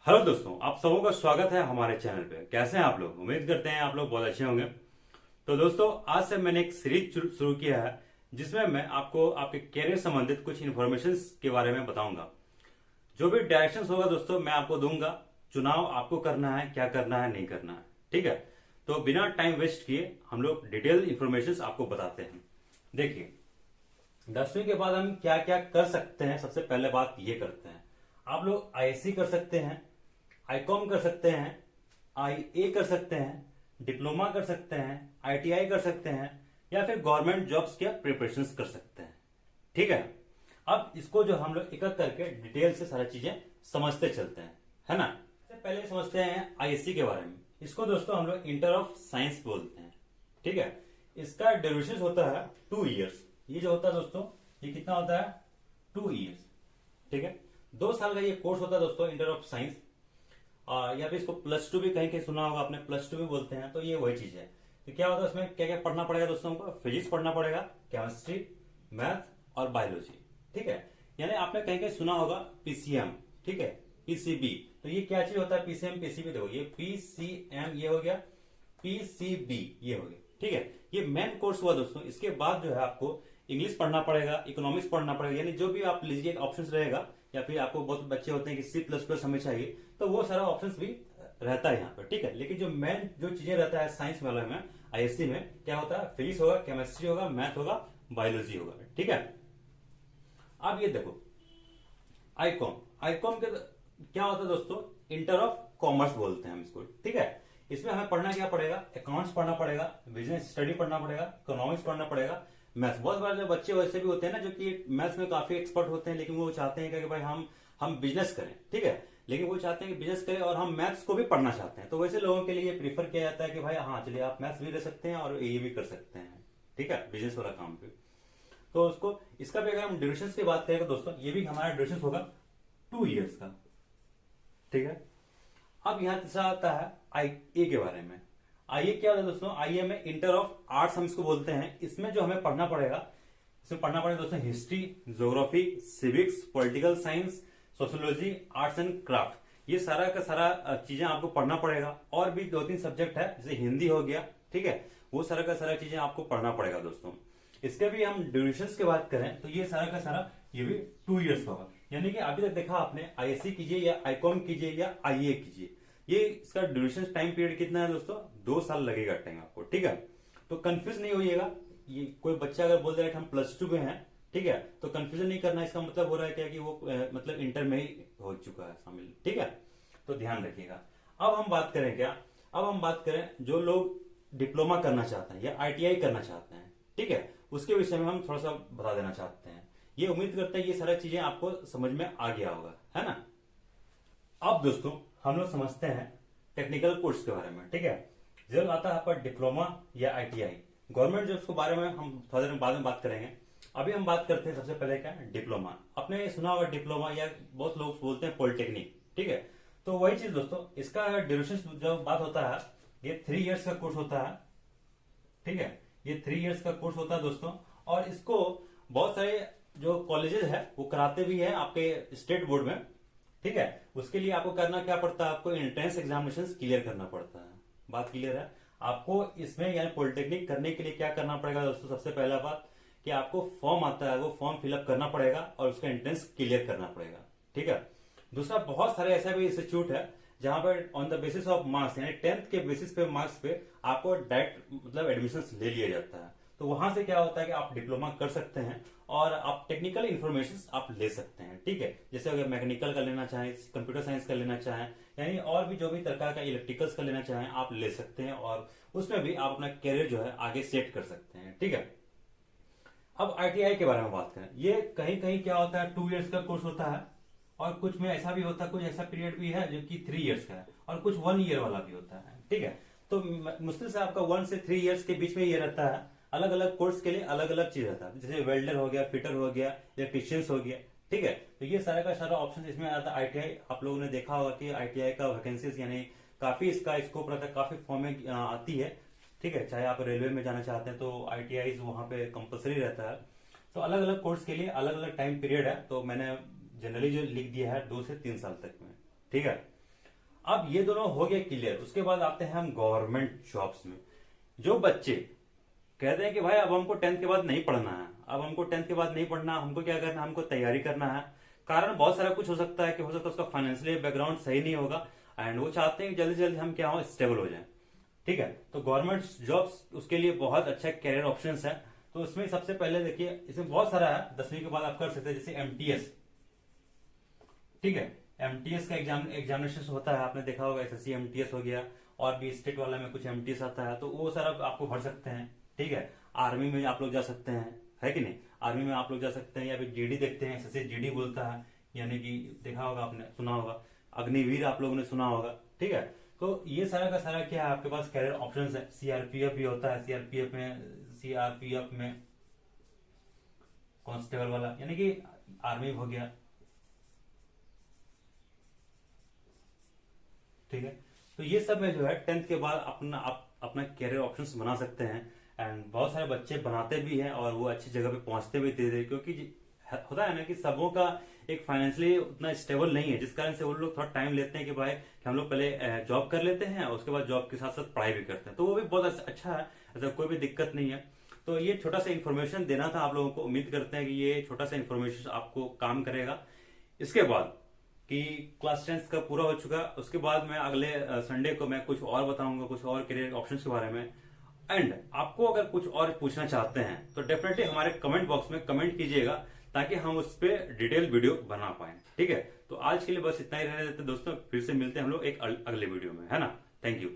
Hello दोस्तों, आप सबों का स्वागत है हमारे चैनल पे। कैसे हैं आप लोग? उम्मीद करते हैं आप लोग बहुत अच्छे होंगे। तो दोस्तों, आज से मैंने एक सीरीज शुरू किया है जिसमें मैं आपको आपके कैरियर संबंधित कुछ इन्फॉर्मेशन के बारे में बताऊंगा। जो भी डायरेक्शंस होगा दोस्तों मैं आपको दूंगा। चुनाव आपको करना है, क्या करना है, नहीं करना है। ठीक है, तो बिना टाइम वेस्ट किए हम लोग डिटेल इन्फॉर्मेशन आपको बताते हैं। देखिए, 10वीं के बाद हम क्या क्या कर सकते हैं। सबसे पहले बात ये करते हैं, आप लोग आईएससी कर सकते हैं, आईकॉम कर सकते हैं, आईए कर सकते हैं, डिप्लोमा कर सकते हैं, आईटीआई कर सकते हैं, या फिर गवर्नमेंट जॉब्स के प्रिपरेशन कर सकते हैं। ठीक है, अब इसको जो हम लोग एक एक करके डिटेल से सारी चीजें समझते चलते हैं, है ना। सबसे पहले समझते हैं आईएससी के बारे में। इसको दोस्तों हम लोग इंटर ऑफ साइंस बोलते हैं। ठीक है, इसका ड्यूरेशन होता है 2 इयर्स। ये जो होता है दोस्तों, ये कितना होता है? 2 इयर्स। ठीक है, 2 साल का ये कोर्स होता है दोस्तों, इंटर ऑफ साइंस। या फिर इसको प्लस टू भी कहीं कहीं सुना होगा आपने, प्लस टू भी बोलते हैं। तो ये वही चीज है। तो क्या होता है इसमें, क्या क्या पढ़ना पड़ेगा दोस्तों हमको? फिजिक्स पढ़ना पड़ेगा, केमिस्ट्री, मैथ और बायोलॉजी। ठीक है, यानी आपने कहीं कहीं सुना होगा पीसीएम। ठीक है, पीसीबी। तो ये क्या चीज होता है? PCM PCB. देखो, ये पीसीएम ये हो गया, पीसीबी ये हो गया। ठीक है, ये मेन कोर्स हुआ दोस्तों। इसके बाद जो है आपको इंग्लिश पढ़ना पड़ेगा, इकोनॉमिक्स पढ़ना पड़ेगा, यानी जो भी आप लीजिए ऑप्शन रहेगा। या फिर आपको बहुत बच्चे होते हैं कि सी प्लस प्लस हमें चाहिए, तो वो सारा ऑप्शन भी रहता है यहाँ पर। ठीक है, लेकिन जो मेन जो चीजें रहता है साइंस वाले में, आईएससी में क्या होता है? फिजिक्स होगा, केमिस्ट्री होगा, मैथ होगा, बायोलॉजी होगा। ठीक है, अब ये देखो, आईकॉम। आईकॉम के क्या होता है दोस्तों? इंटर ऑफ कॉमर्स बोलते हैं हम इसको। ठीक है, इसमें हमें पढ़ना क्या पड़ेगा? अकाउंट्स पढ़ना पड़ेगा, बिजनेस स्टडी पढ़ना पड़ेगा, इकोनॉमिक्स पढ़ना पड़ेगा, मैथ्स। बहुत बार बच्चे वैसे भी होते हैं ना जो कि मैथ्स में काफी एक्सपर्ट होते हैं, लेकिन वो चाहते हैं कि भाई हम बिजनेस करें। ठीक है, लेकिन वो चाहते हैं कि बिजनेस करें और हम मैथ्स को भी पढ़ना चाहते हैं। तो वैसे लोगों के लिए प्रीफर किया जाता है कि भाई हाँ चलिए, आप मैथ्स भी ले सकते हैं और ये भी कर सकते हैं। ठीक है, बिजनेस वाला काम भी। तो उसको इसका भी अगर हम ड्यूरेशन की बात करें तो दोस्तों, ये भी हमारा ड्यूरेशन होगा 2 इयर्स का। ठीक है, अब यहां तीसरा आता है आईए के बारे में। आईए क्या होता है दोस्तों? आईए में इंटर ऑफ आर्ट्स हम इसको बोलते हैं। इसमें जो हमें पढ़ना पड़ेगा, इसमें पढ़ना पड़ेगा दोस्तों history, geography, civics, political science, sociology, arts and craft. ये सारा का सारा चीजें आपको पढ़ना पड़ेगा। और भी 2-3 सब्जेक्ट है, जैसे हिंदी हो गया। ठीक है, वो सारा का सारा चीजें आपको पढ़ना पड़ेगा दोस्तों। इसके भी हम ड्यूरेशन की बात करें तो ये सारा का सारा ये भी 2 इयर्स का होगा। यानी कि अभी तक देखा आपने, आईएससी कीजिए या आईकॉम कीजिए या आईए कीजिए, ये इसका ड्यूरेशन टाइम पीरियड कितना है दोस्तों? 2 साल लगेगा टाइम आपको। ठीक है, तो कंफ्यूज नहीं होइएगा। ये कोई बच्चा अगर बोल रहा है कि हम प्लस टू में हैं, ठीक है, तो कंफ्यूजन नहीं करना। इसका मतलब हो रहा है क्या कि वो मतलब इंटर में ही हो चुका है शामिल। ठीक है, तो ध्यान रखिएगा। अब हम बात करें क्या? अब हम बात करें जो लोग डिप्लोमा करना चाहते हैं या आईटीआई करना चाहते हैं। ठीक है, उसके विषय में हम थोड़ा सा बता देना चाहते हैं। ये उम्मीद करते हैं ये सारी चीजें आपको समझ में आ गया होगा, है ना। अब दोस्तों, हम लोग समझते हैं टेक्निकल कोर्स के बारे में। ठीक है, जब आता है आपका डिप्लोमा या आईटीआई, गवर्नमेंट जॉब्स के बारे में हम थोड़ा देर बाद में बात करेंगे। अभी हम बात करते हैं सबसे पहले क्या? डिप्लोमा। आपने सुना होगा डिप्लोमा, या बहुत लोग बोलते हैं पॉलिटेक्निक। ठीक है, तो वही चीज दोस्तों, इसका ड्यूरेशन जो बात होता है, ये 3 इयर्स का कोर्स होता है। ठीक है, ये 3 इयर्स का कोर्स होता है दोस्तों। और इसको बहुत सारे जो कॉलेजेस है वो कराते भी है आपके स्टेट बोर्ड में। ठीक है, उसके लिए आपको करना क्या पड़ता है? आपको एंट्रेंस एग्जामिनेशन क्लियर करना पड़ता है। बात क्लियर है? आपको इसमें यानी पॉलिटेक्निक करने के लिए क्या करना पड़ेगा दोस्तों? सबसे पहला बात कि आपको फॉर्म आता है, वो फॉर्म फिलअप करना पड़ेगा और उसका एंट्रेंस क्लियर करना पड़ेगा। ठीक है, दूसरा, बहुत सारे ऐसा भी इंस्टीट्यूट है जहां पर on the basis of marks, यानी 10th के बेसिस पे मार्क्स पे आपको डायरेक्ट मतलब एडमिशन ले लिया जाता है। तो वहां से क्या होता है कि आप डिप्लोमा कर सकते हैं और आप टेक्निकल इन्फॉर्मेशन आप ले सकते हैं। ठीक है, जैसे अगर मैकेनिकल का लेना चाहें, कंप्यूटर साइंस का लेना चाहें, यानी और भी जो भी प्रकार का इलेक्ट्रिकल्स का लेना चाहें आप ले सकते हैं। और उसमें भी आप अपना करियर जो है आगे सेट कर सकते हैं। ठीक है, अब आईटीआई के बारे में बात करें। ये कहीं कहीं क्या होता है, 2 इयर्स का कोर्स होता है, और कुछ में ऐसा भी होता है, कुछ ऐसा पीरियड भी है जो कि 3 इयर्स का है, और कुछ 1 ईयर वाला भी होता है। ठीक है, तो मुश्किल से आपका 1 से 3 इयर्स के बीच में ये रहता है। अलग अलग कोर्स के लिए अलग अलग चीज रहता है, जैसे वेल्डर हो गया, फिटर हो गया, इलेक्ट्रिशियंस हो गया। ठीक है, तो ये सारा का सारा ऑप्शन इसमें आता है। आईटीआई आप लोगों ने देखा होगा कि आईटीआई का वैकेंसीज यानी काफी इसका स्कोप रहता है, काफी फॉर्में आती है। ठीक है, चाहे आप रेलवे में जाना चाहते हैं तो आईटीआई वहां पे कंपलसरी रहता है। तो अलग अलग कोर्स के लिए अलग अलग टाइम पीरियड है, तो मैंने जनरली जो लिख दिया है 2 से 3 साल तक में। ठीक है, अब ये दोनों हो गए क्लियर। उसके बाद आते हैं हम गवर्नमेंट जॉब्स में। जो बच्चे कहते हैं कि भाई अब हमको 10th के बाद नहीं पढ़ना है, अब हमको 10th के बाद नहीं पढ़ना, हमको क्या करना है, हमको तैयारी करना है। कारण बहुत सारा कुछ हो सकता है, कि हो सकता है उसका फाइनेंशियल बैकग्राउंड सही नहीं होगा एंड वो चाहते हैं कि जल्दी से जल्दी हम क्या हो, स्टेबल हो जाए। ठीक है, तो गवर्नमेंट जॉब्स उसके लिए बहुत अच्छा कैरियर ऑप्शंस है। तो इसमें सबसे पहले देखिए, इसमें बहुत सारा है, 10वीं के बाद आप कर सकते हैं, जैसे एमटीएस। ठीक है, एमटीएस का एग्जामिनेशन होता है, आपने देखा होगा, एसएससी एमटीएस हो गया, और भी स्टेट वाला में कुछ एमटीएस आता है, तो वो सारा आपको भर सकते हैं। ठीक है, आर्मी में आप लोग जा सकते हैं, है कि नहीं, आर्मी में आप लोग जा सकते हैं, या फिर जीडी देखते हैं, एसएससी जीडी बोलता है, यानी कि देखा होगा आपने, सुना होगा, अग्निवीर आप लोगों ने सुना होगा। ठीक है, तो ये सारा का सारा क्या है, आपके पास कैरियर ऑप्शंस है। सीआरपीएफ भी होता है, सीआरपीएफ में कांस्टेबल वाला, यानी कि आर्मी हो गया। ठीक है, तो ये सब में जो है 10th के बाद अपना कैरियर ऑप्शंस बना सकते हैं। एंड बहुत सारे बच्चे बनाते भी हैं और वो अच्छी जगह पे पहुंचते भी धीरे धीरे, क्योंकि होता है ना कि सबों का एक फाइनेंशियली उतना स्टेबल नहीं है, जिस कारण से वो लोग थोड़ा टाइम लेते हैं कि भाई कि हम लोग पहले जॉब कर लेते हैं और उसके बाद जॉब के साथ साथ पढ़ाई भी करते हैं, तो वो भी बहुत अच्छा है, ऐसा कोई भी दिक्कत नहीं है। तो ये छोटा सा इन्फॉर्मेशन देना था आप लोगों को। उम्मीद करते हैं कि ये छोटा सा इन्फॉर्मेशन आपको काम करेगा। इसके बाद कि क्लास 10th का पूरा हो चुका, उसके बाद मैं अगले संडे को मैं कुछ और बताऊंगा, कुछ और करियर ऑप्शंस के बारे में। एंड आपको अगर कुछ और पूछना चाहते हैं तो डेफिनेटली हमारे कमेंट बॉक्स में कमेंट कीजिएगा, ताकि हम उस पर डिटेल वीडियो बना पाए। ठीक है, तो आज के लिए बस इतना ही रहने देते दोस्तों, फिर से मिलते हैं हम लोग एक अगले वीडियो में, है ना। Thank you.